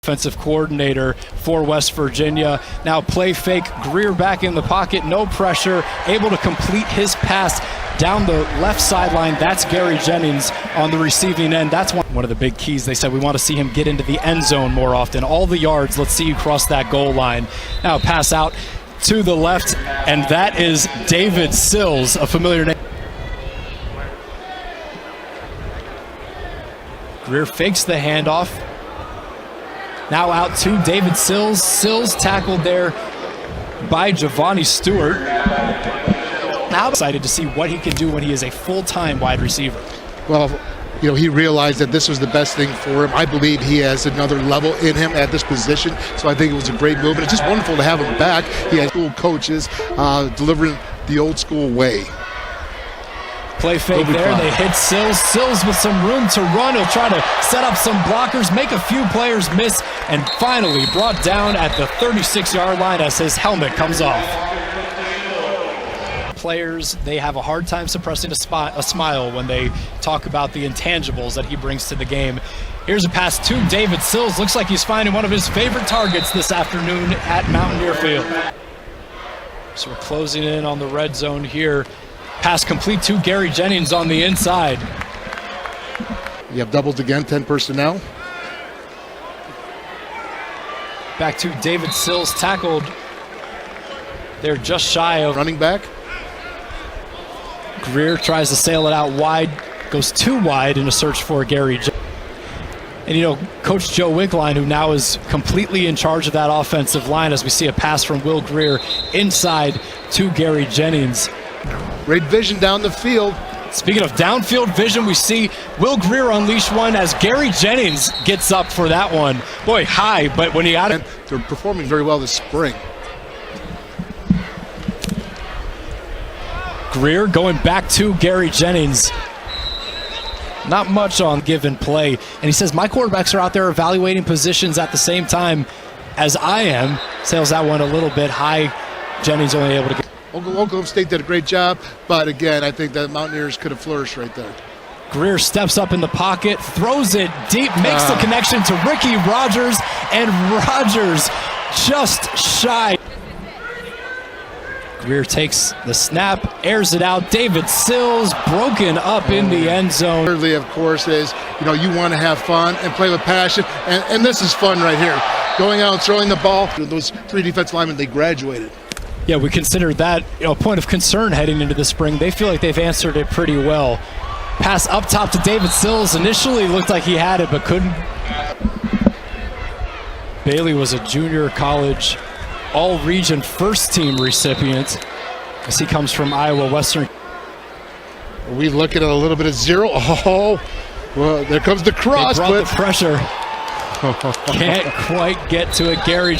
Offensive coordinator for West Virginia. Now play fake, Grier back in the pocket, no pressure, able to complete his pass down the left sideline. That's Gary Jennings on the receiving end. That's one of the big keys. They said we want to see him get into the end zone more often. All the yards, let's see you cross that goal line. Now pass out to the left, and that is David Sills, a familiar name. Grier fakes the handoff. Now out to David Sills. Sills tackled there by Giovanni Stewart. Now excited to see what he can do when he is a full-time wide receiver. Well, you know, he realized that this was the best thing for him. I believe he has another level in him at this position, so I think it was a great move. And it's just wonderful to have him back. He has school coaches delivering the old school way. Play fake there, they hit Sills. Sills with some room to run. He'll try to set up some blockers, make a few players miss, and finally brought down at the 36-yard line as his helmet comes off. Players, they have a hard time suppressing a smile when they talk about the intangibles that he brings to the game. Here's a pass to David Sills. Looks like he's finding one of his favorite targets this afternoon at Mountaineer Field. So we're closing in on the red zone here. Pass complete to Gary Jennings on the inside. You have doubles again, 10 personnel. Back to David Sills, tackled. They're just shy of running back. Grier tries to sail it out wide, goes too wide in a search for Gary Jennings. And you know, Coach Joe Wickline, who now is completely in charge of that offensive line, as we see a pass from Will Grier inside to Gary Jennings. Great vision down the field. Speaking of downfield vision, we see Will Grier unleash one as Gary Jennings gets up for that one. Boy, high, but when he got it. They're performing very well this spring. Grier going back to Gary Jennings. Not much on given play. And he says, my quarterbacks are out there evaluating positions at the same time as I am. Sails that one a little bit high. Jennings only able to get. Oklahoma State did a great job, but again, I think the Mountaineers could have flourished right there. Grier steps up in the pocket, throws it deep, makes the connection to Ricky Rogers, and Rogers just shy. Grier takes the snap, airs it out. David Sills broken up in the end zone. Thirdly, of course, is you want to have fun and play with passion, and this is fun right here. Going out and throwing the ball. Those three defensive linemen, they graduated. Yeah, we consider that a point of concern heading into the spring. They feel like they've answered it pretty well. Pass up top to David Sills. Initially looked like he had it, but couldn't. Bailey was a junior college all-region first-team recipient as he comes from Iowa Western. Are we looking at a little bit of zero? Oh, well, there comes the cross. They brought the pressure. Can't quite get to it. Gary